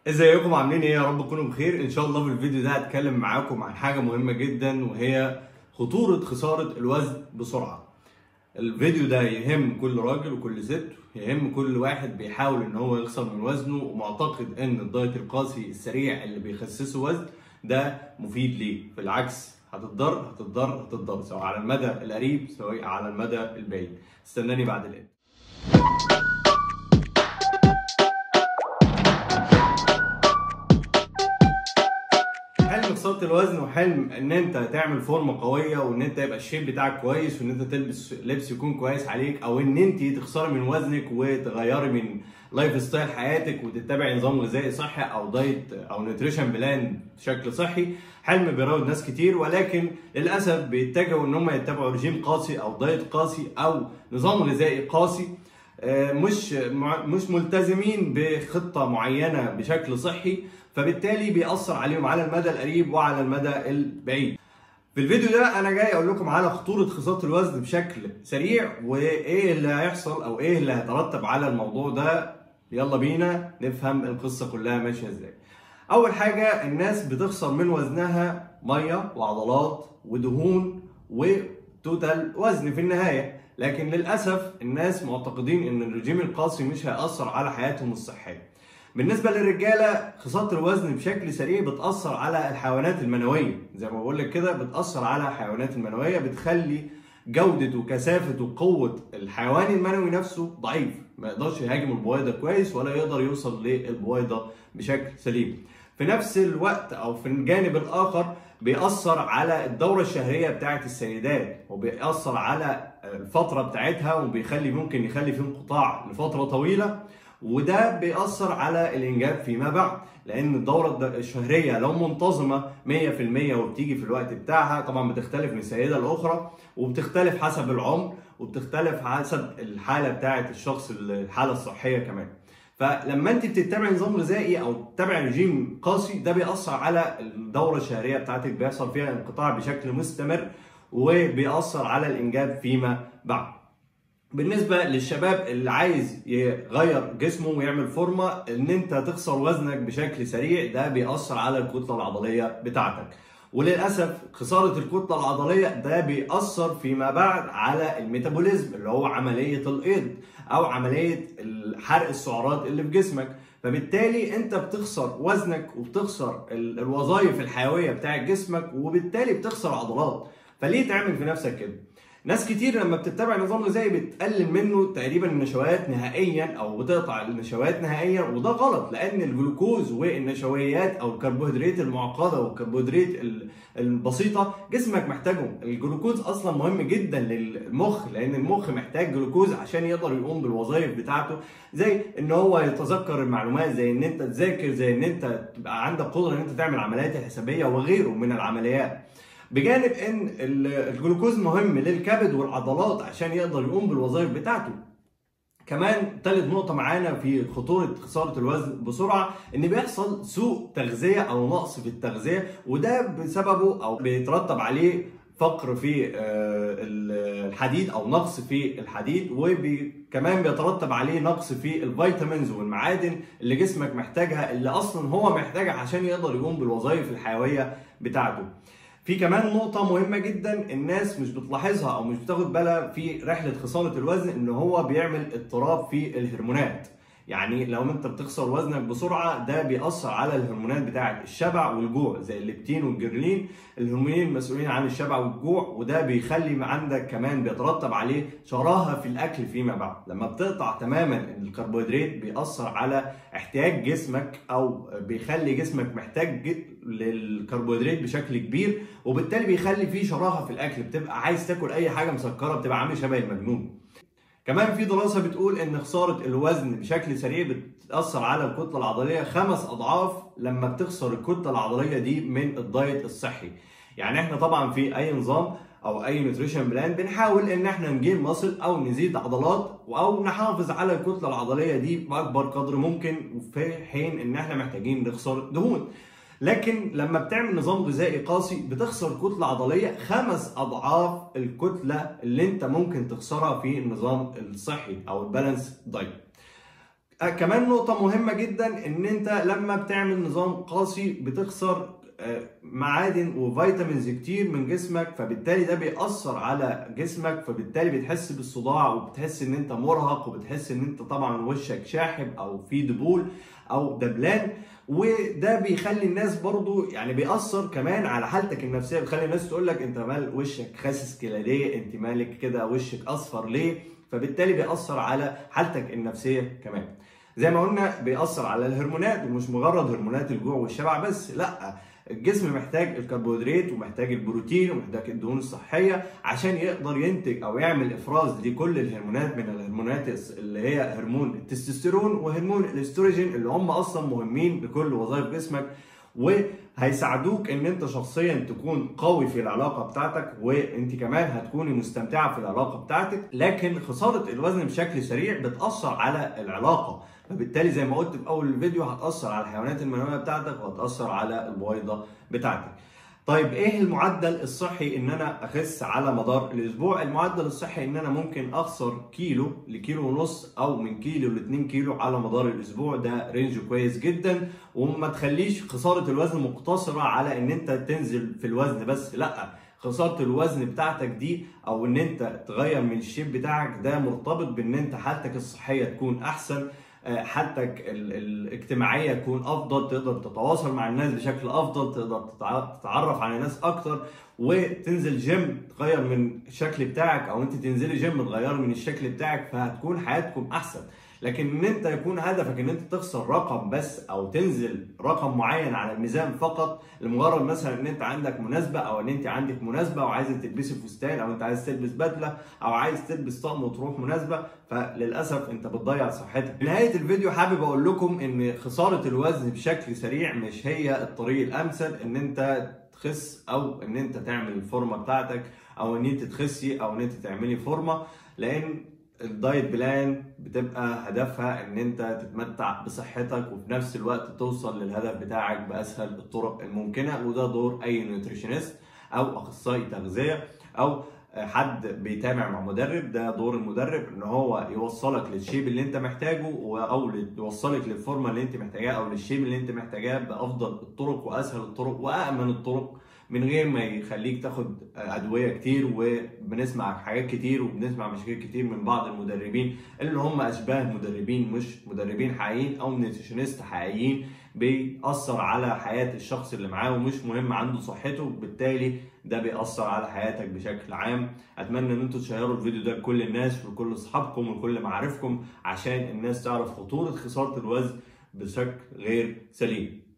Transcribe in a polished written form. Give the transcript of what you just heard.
ازيكم عاملين ايه؟ يا رب تكونوا بخير. ان شاء الله في الفيديو ده هتكلم معاكم عن حاجه مهمه جدا، وهي خطوره خساره الوزن بسرعه. الفيديو ده يهم كل راجل وكل ست، يهم كل واحد بيحاول ان هو يخسر من وزنه ومعتقد ان الدايت القاسي السريع اللي بيخسسه وزن ده مفيد ليه. بالعكس، هتضر سواء على المدى القريب سواء على المدى البعيد. استناني بعد الان. حلم خسارة الوزن وحلم ان انت تعمل فورمه قويه، وان انت يبقى الشيب بتاعك كويس، وان انت تلبس لبس يكون كويس عليك، او ان انت تخسري من وزنك وتغيري من لايف ستايل حياتك وتتبعي نظام غذائي صحي او دايت او نيوتريشن بلان بشكل صحي. حلم بيراود ناس كتير، ولكن للاسف بيتجهوا ان هم يتبعوا رجيم قاسي او دايت قاسي او نظام غذائي قاسي، مش ملتزمين بخطه معينه بشكل صحي، فبالتالي بيأثر عليهم على المدى القريب وعلى المدى البعيد. في الفيديو ده انا جاي اقول لكم على خطورة خسارة الوزن بشكل سريع، وايه اللي هيحصل او ايه اللي هيترتب على الموضوع ده. يلا بينا نفهم القصة كلها ماشية ازاي. اول حاجة، الناس بتخسر من وزنها مية وعضلات ودهون وتوتال وزن في النهاية، لكن للأسف الناس معتقدين ان الرجيم القاسي مش هيأثر على حياتهم الصحية. بالنسبة للرجالة، خسارة الوزن بشكل سريع بتأثر على الحيوانات المنوية، زي ما بقول لك كده بتأثر على الحيوانات المنوية، بتخلي جودة وكثافة وقوة الحيوان المنوي نفسه ضعيف، ما يقدرش يهاجم البويضة كويس ولا يقدر يوصل للبويضة بشكل سليم. في نفس الوقت او في الجانب الآخر بيأثر على الدورة الشهرية بتاعت السيدات، وبيأثر على الفترة بتاعتها، وبيخلي ممكن يخلي في انقطاع لفترة طويلة، وده بيأثر على الإنجاب فيما بعد، لأن الدورة الشهرية لو منتظمة 100% وبتيجي في الوقت بتاعها، طبعا بتختلف من سيدة لأخرى، وبتختلف حسب العمر، وبتختلف حسب الحالة بتاعة الشخص، الحالة الصحية كمان. فلما انت بتتبع نظام غذائي او تتبع رجيم قاسي، ده بيأثر على الدورة الشهرية بتاعتك، بيحصل فيها انقطاع بشكل مستمر، وبيأثر على الإنجاب فيما بعد. بالنسبة للشباب اللي عايز يغير جسمه ويعمل فورمة، ان انت تخسر وزنك بشكل سريع، ده بيأثر على الكتلة العضلية بتاعتك، وللأسف خسارة الكتلة العضلية ده بيأثر فيما بعد على الميتابوليزم، اللي هو عملية الأيض او عملية حرق السعرات اللي في جسمك. فبالتالي انت بتخسر وزنك وبتخسر الوظائف الحيوية بتاع جسمك، وبالتالي بتخسر عضلات. فليه تعمل في نفسك كده؟ ناس كتير لما بتتبع نظام غذائي بتقلل منه تقريبا النشويات نهائيا، او بتقطع النشويات نهائيا، وده غلط، لان الجلوكوز والنشويات او الكربوهيدرات المعقده والكربوهيدرات البسيطه جسمك محتاجهم. الجلوكوز اصلا مهم جدا للمخ، لان المخ محتاج جلوكوز عشان يقدر يقوم بالوظائف بتاعته، زي ان هو يتذكر المعلومات، زي ان انت تذاكر، زي ان انت تبقى عندك قدره ان انت تعمل عمليات حسابيه وغيره من العمليات. بجانب ان الجلوكوز مهم للكبد والعضلات عشان يقدر يقوم بالوظائف بتاعته. كمان ثالث نقطة معانا في خطورة خسارة الوزن بسرعة، ان بيحصل سوء تغذية او نقص في التغذية، وده بسببه او بيترتب عليه فقر في الحديد او نقص في الحديد، وكمان بيترتب عليه نقص في الفيتامينز والمعادن اللي جسمك محتاجها، اللي اصلا هو محتاجها عشان يقدر يقوم بالوظائف الحيوية بتاعته. في كمان نقطة مهمة جدا الناس مش بتلاحظها او مش بتاخد بالها في رحلة خسارة الوزن، ان هو بيعمل اضطراب في الهرمونات. يعني لو انت بتخسر وزنك بسرعة، ده بيأثر على الهرمونات بتاعة الشبع والجوع، زي الليبتين والجرلين، الهرمونين المسؤولين عن الشبع والجوع، وده بيخلي عندك كمان بيترتب عليه شراهة في الاكل فيما بعد. لما بتقطع تماما الكربوهيدرات بيأثر على احتياج جسمك، او بيخلي جسمك محتاج للكربوهيدرات بشكل كبير، وبالتالي بيخلي فيه شراهة في الاكل، بتبقى عايز تاكل اي حاجة مسكرة، بتبقى عامل شبه المجنون. كمان في دراسة بتقول ان خسارة الوزن بشكل سريع بتأثر على الكتلة العضلية 5 أضعاف لما بتخسر الكتلة العضلية دي من الدايت الصحي. يعني احنا طبعا في اي نظام او اي نيوتريشن بلان بنحاول ان احنا نجيب ماسل او نزيد عضلات، او نحافظ على الكتلة العضلية دي بأكبر قدر ممكن، في حين ان احنا محتاجين نخسر دهون. لكن لما بتعمل نظام غذائي قاسي بتخسر كتلة عضلية 5 أضعاف الكتلة اللي انت ممكن تخسرها في النظام الصحي أو البالانس دايت. كمان نقطة مهمة جدا ان انت لما بتعمل نظام قاسي بتخسر معادن وفيتامينز كتير من جسمك، فبالتالي ده بيأثر على جسمك، فبالتالي بتحس بالصداع وبتحس ان انت مرهق وبتحس ان انت طبعا وشك شاحب او في دبول او دبلان. وده بيخلي الناس برضو يعني بيأثر كمان على حالتك النفسية، بيخلي الناس تقول لك انت مال وشك خاسس كده ليه، انت مالك كده وشك اصفر ليه، فبالتالي بيأثر على حالتك النفسية كمان. زي ما قلنا بيأثر على الهرمونات، ومش مجرد هرمونات الجوع والشبع بس، لا، الجسم محتاج الكربوهيدرات ومحتاج البروتين ومحتاج الدهون الصحيه عشان يقدر ينتج او يعمل افراز لكل الهرمونات، من الهرمونات اللي هي هرمون التستوستيرون وهرمون الاستروجين اللي هم اصلا مهمين لكل وظائف جسمك، وهيساعدوك ان انت شخصيا تكون قوي في العلاقه بتاعتك، وانت كمان هتكوني مستمتعه في العلاقه بتاعتك. لكن خساره الوزن بشكل سريع بتاثر على العلاقه، فبالتالي زي ما قلت في اول الفيديو هتاثر على الحيوانات المنويه بتاعتك وهتاثر على البويضه بتاعتك. طيب ايه المعدل الصحي ان انا اخس على مدار الاسبوع؟ المعدل الصحي ان انا ممكن اخسر كيلو لكيلو ونص او من كيلو ل 2 كيلو على مدار الاسبوع، ده رينج كويس جدا. وما تخليش خساره الوزن مقتصره على ان انت تنزل في الوزن بس، لا، خساره الوزن بتاعتك دي او ان انت تغير من الشيب بتاعك ده مرتبط بان انت حالتك الصحيه تكون احسن، حالتك الاجتماعيه تكون افضل، تقدر تتواصل مع الناس بشكل افضل، تقدر تتعرف على ناس اكتر، وتنزل جيم تغير من الشكل بتاعك، او انت تنزلي جيم تغير من الشكل بتاعك، فهتكون حياتكم احسن. لكن ان انت يكون هدفك ان انت تخسر رقم بس او تنزل رقم معين على الميزان فقط لمجرد مثلا ان انت عندك مناسبه، او ان انت عندك مناسبه وعايزه تلبسي فستان، او انت عايز تلبس بدله، او عايز تلبس طقم وتروح مناسبه، فللاسف انت بتضيع صحتك. في نهايه الفيديو حابب اقول لكم ان خساره الوزن بشكل سريع مش هي الطريق الامثل ان انت تخس، او ان انت تعمل الفورمه بتاعتك، او ان انت تخسي، او ان انت تعملي فورمه، لان الدايت بلان بتبقى هدفها ان انت تتمتع بصحتك وفي نفس الوقت توصل للهدف بتاعك باسهل الطرق الممكنه. وده دور اي نيوتريشنست او اخصائي تغذيه او حد بيتابع مع مدرب. ده دور المدرب ان هو يوصلك للشيب اللي انت محتاجه، او يوصلك للفورمه اللي انت محتاجاها، او للشيب اللي انت محتاجاه بافضل الطرق واسهل الطرق وامن الطرق، من غير ما يخليك تاخد ادويه كتير. وبنسمع حاجات كتير وبنسمع مشاكل كتير من بعض المدربين اللي هم اشباه مدربين مش مدربين حقيقيين او نيوتريشنست حقيقيين، بيأثر على حياه الشخص اللي معاه ومش مهم عنده صحته، بالتالي ده بيأثر على حياتك بشكل عام. اتمنى ان انتم تشيروا الفيديو ده لكل الناس ولكل اصحابكم ولكل معارفكم عشان الناس تعرف خطوره خساره الوزن بشكل غير سليم.